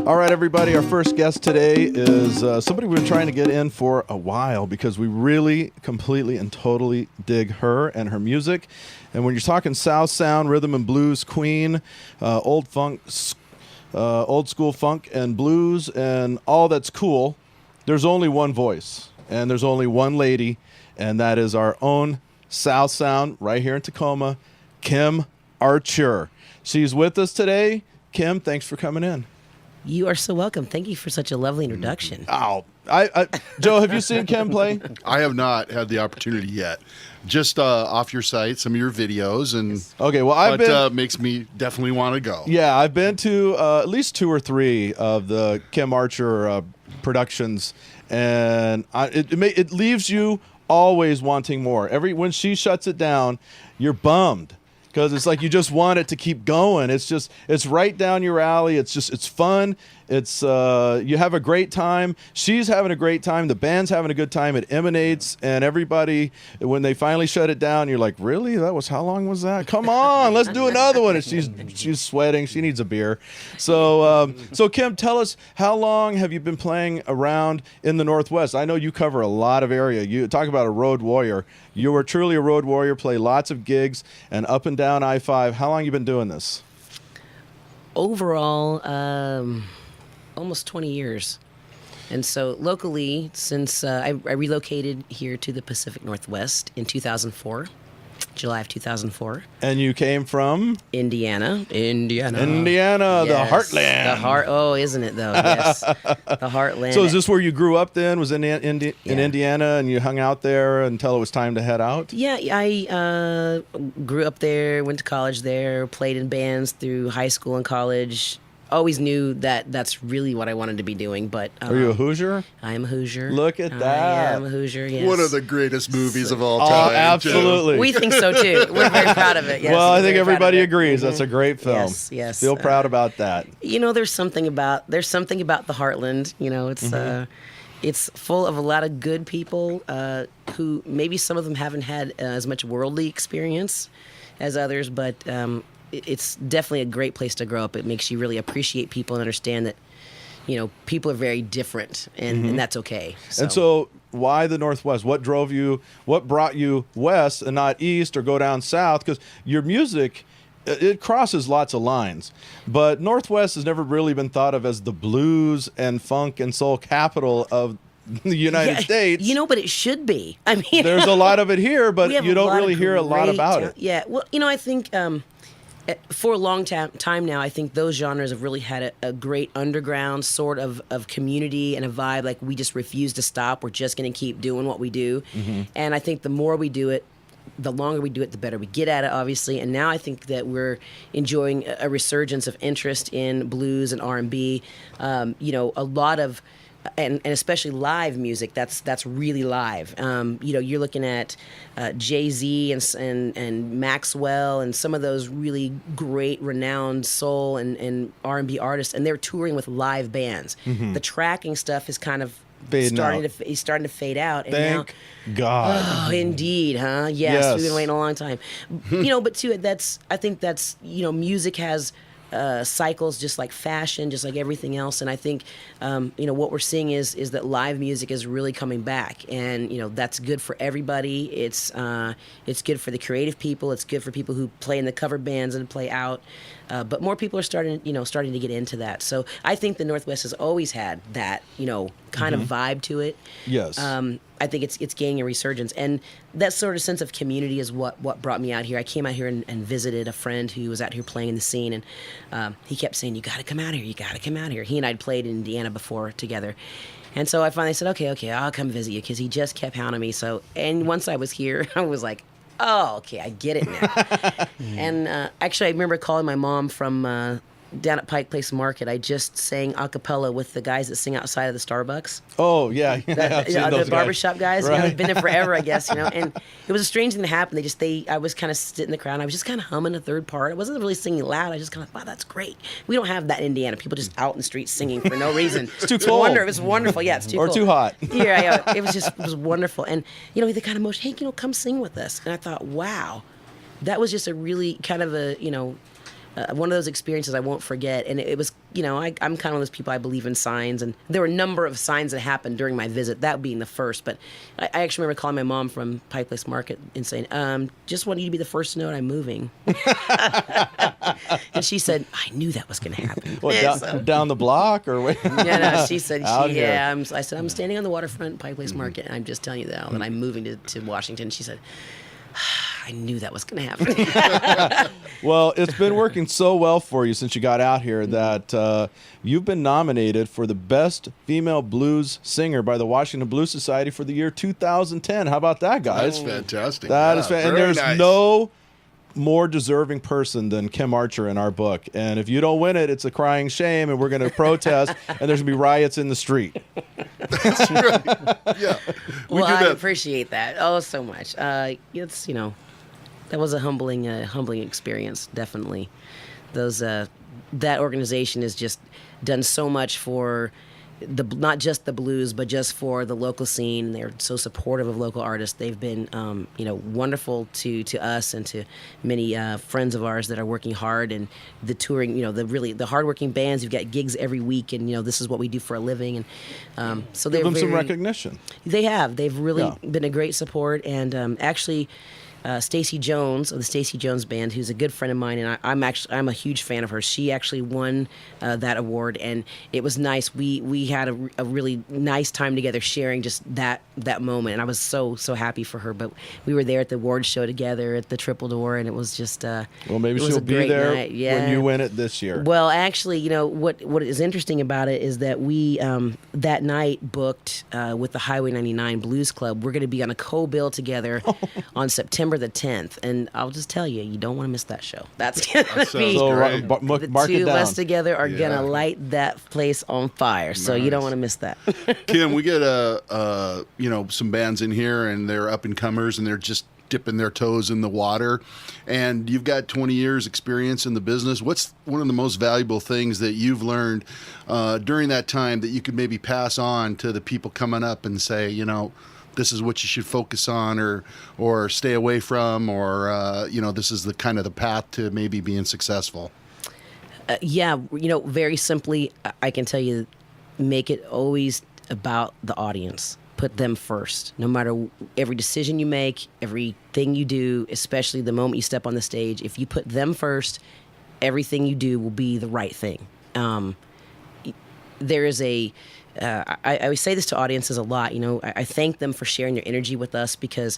All right, everybody, our first guest today is somebody we've been trying to get in for a while because we really completely and totally dig her and her music. And when you're talking South Sound, rhythm and blues queen, old school funk and blues and all that's cool, there's only one voice and there's only one lady, and that is our own South Sound right here in Tacoma, Kim Archer. She's with us today. Kim, thanks for coming in. You are so welcome. Thank you for such a lovely introduction. Oh, Joe, have you seen Kim play? I have not had the opportunity yet. Just off your site, some of your videos, and okay. Well, makes me definitely want to go. Yeah, I've been to at least 2 or 3 of the Kim Archer productions, and it leaves you always wanting more. When she shuts it down, you're bummed. Because it's like you just want it to keep going. It's right down your alley. It's fun. You have a great time. She's having a great time. The band's having a good time. It emanates, and everybody, when they finally shut it down, you're like, really? How long was that? Come on, let's do another one. And she's sweating. She needs a beer. So Kim, tell us, how long have you been playing around in the Northwest? I know you cover a lot of area. You talk about a road warrior. You were truly a road warrior, play lots of gigs and up and down I-5. How long have you been doing this? Overall, almost 20 years. And so locally, since I relocated here to the Pacific Northwest in 2004, July of 2004. And you came from? Indiana, yes. The heartland. Oh, isn't it though? Yes, the heartland. So is this where you grew up then, was in Indiana, and you hung out there until it was time to head out? Yeah, I grew up there, went to college there, played in bands through high school and college. Always knew that that's really what I wanted to be doing, but... Are you a Hoosier? I am a Hoosier. Look at that. I am a Hoosier, yes. One of the greatest movies of all time. Oh, absolutely. We think so, too. We're very proud of it, yes. Well, I think everybody agrees. That's a great film. Yes. Feel proud about that. You know, there's something about the Heartland. You know, it's full of a lot of good people who maybe some of them haven't had as much worldly experience as others, but... it's definitely a great place to grow up. It makes you really appreciate people and understand that, you know, people are very different, and that's okay. And so why the Northwest? What brought you west and not east or go down south? Because your music, it crosses lots of lines. But Northwest has never really been thought of as the blues and funk and soul capital of the United States. You know, but it should be. I mean, there's a lot of it here, but you don't really hear a lot about it. Yeah, well, you know, I think... for a long time now, I think those genres have really had a great underground sort of community and a vibe. Like, we just refuse to stop. We're just going to keep doing what we do. And I think the more we do it, the longer we do it, the better we get at it, obviously. And now I think that we're enjoying a resurgence of interest in blues and R&B. You know, a lot of... And especially live music, that's really live. You know, you're looking at Jay-Z and Maxwell and some of those really great, renowned soul and R&B artists, and they're touring with live bands. The tracking stuff is kind of starting to fade out. And Thank God. Oh, indeed, huh? Yes, we've been waiting a long time. You know, but too, I think that's, you know, music has... cycles, just like fashion, just like everything else. And I think, you know, what we're seeing is that live music is really coming back, and you know that's good for everybody. It's good for the creative people. It's good for people who play in the cover bands and play out. But more people are starting to get into that. So I think the Northwest has always had that, you know, kind of vibe to it. Yes. I think it's gaining a resurgence, and that sort of sense of community is what brought me out here. I came out here and visited a friend who was out here playing in the scene, and he kept saying, "You got to come out here. You got to come out here." He and I'd played in Indiana before together, and so I finally said, "Okay, I'll come visit you," because he just kept hounding me. So, and once I was here, I was like, "Oh, okay, I get it now." And actually, I remember calling my mom from down at Pike Place Market. I just sang a cappella with the guys that sing outside of the Starbucks. Oh, yeah. The barbershop guys. You know, they've been there forever, I guess, you know. And it was a strange thing that happened. I was kind of sitting in the crowd, and I was just kind of humming a third part. I wasn't really singing loud. I was just kind of, wow, that's great. We don't have that in Indiana. People just out in the streets singing for no reason. It's too cold. It was wonderful. Yeah, it's too cold. Or too hot. Yeah, it was wonderful. And, you know, they kind of motioned, "Hey, you know, come sing with us." And I thought, wow, that was just a really kind of a, you know, one of those experiences I won't forget. And it was, I'm kind of one of those people, I believe in signs. And there were a number of signs that happened during my visit, that being the first. But I actually remember calling my mom from Pike Place Market and saying, just want you to be the first to know that I'm moving. And she said, I knew that was going to happen. What, down the block or what? No, she said, Here. I said, I'm standing on the waterfront Pike Place Market, and I'm just telling you that I'm moving to Washington. She said, I knew that was going to happen. Well, it's been working so well for you since you got out here that you've been nominated for the Best Female Blues Singer by the Washington Blues Society for the year 2010. How about that, guys? That's fantastic. That is and very there's nice. no more deserving person than Kim Archer in our book. And if you don't win it, it's a crying shame, and we're going to protest, and there's going to be riots in the street. That's right. Yeah. Well, I appreciate that. Oh, so much. It's, that was a humbling experience, definitely. That organization has just done so much for not just the blues, but just for the local scene. They're so supportive of local artists. They've been, wonderful to us and to many friends of ours that are working hard, and the touring. The hardworking bands. You've got gigs every week, and this is what we do for a living. And so they're Give them some recognition. They have. They've really been a great support, and actually. Stacy Jones of the Stacy Jones Band, who's a good friend of mine, and I'm a huge fan of hers. She actually won that award, and it was nice. We had a really nice time together, sharing just that moment, and I was so happy for her. But we were there at the award show together at the Triple Door, and it was just well, maybe she'll be there when you win it this year. Well, actually, what is interesting about it is that we that night booked with the Highway 99 Blues Club. We're going to be on a co-bill together on September the 10th, and I'll just tell you don't want to miss that show. That's going to be the mark two of us together are going to light that place on fire. So you don't want to miss that. Kim, we get some bands in here, and they're up and comers, and they're just dipping their toes in the water, and you've got 20 years experience in the business. What's one of the most valuable things that you've learned during that time that you could maybe pass on to the people coming up and say, this is what you should focus on, or stay away from, or this is the kind of the path to maybe being successful? Very simply, I can tell you, make it always about the audience. Put them first. No matter every decision you make, everything you do, especially the moment you step on the stage, if you put them first, everything you do will be the right thing. There is I always say this to audiences a lot. I thank them for sharing their energy with us, because,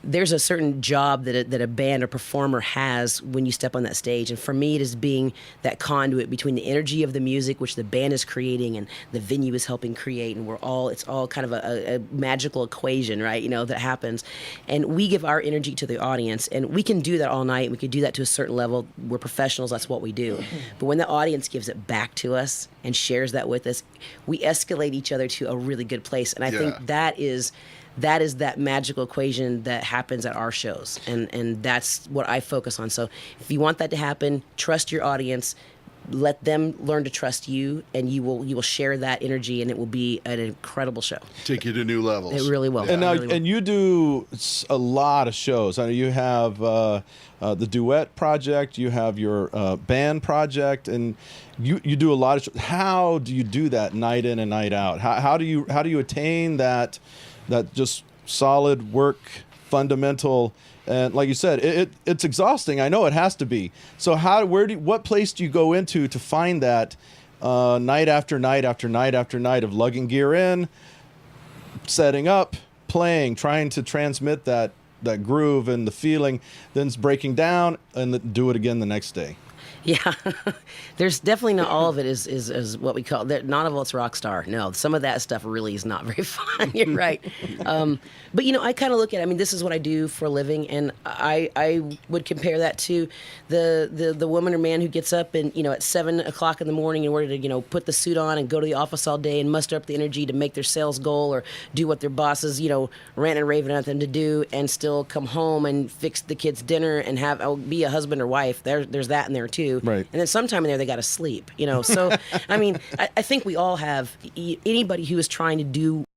there's a certain job that a band or performer has when you step on that stage. And for me, it is being that conduit between the energy of the music, which the band is creating, and the venue is helping create. And it's all kind of a magical equation, right? That happens. And we give our energy to the audience, and we can do that all night. We can do that to a certain level. We're professionals. That's what we do. But when the audience gives it back to us and shares that with us, we escalate each other to a really good place. And I think that is that magical equation that happens at our shows, and that's what I focus on. So if you want that to happen, trust your audience, let them learn to trust you, and you will share that energy, and it will be an incredible show. Take you to new levels. It really will. And now, really will. and you do a lot of shows. I know you have the duet project, you have your band project, and you do a lot of shows. How do you do that night in and night out? How do you attain that just solid work, fundamental? And like you said, it's exhausting. I know it has to be. So what place do you go into to find that night after night after night after night of lugging gear in, setting up, playing, trying to transmit that groove and the feeling, then it's breaking down, and do it again the next day? Yeah, there's definitely not all of it is what we call, not all of it's rock star. No, some of that stuff really is not very fun. You're right. But I kind of look at it, this is what I do for a living, and I would compare that to the woman or man who gets up and at 7 o'clock in the morning in order to put the suit on and go to the office all day and muster up the energy to make their sales goal or do what their bosses rant and raving at them to do, and still come home and fix the kids dinner and be a husband or wife. There's that in there too. Right. And then sometime in there they got to sleep, So, I think we all have, anybody who is trying to do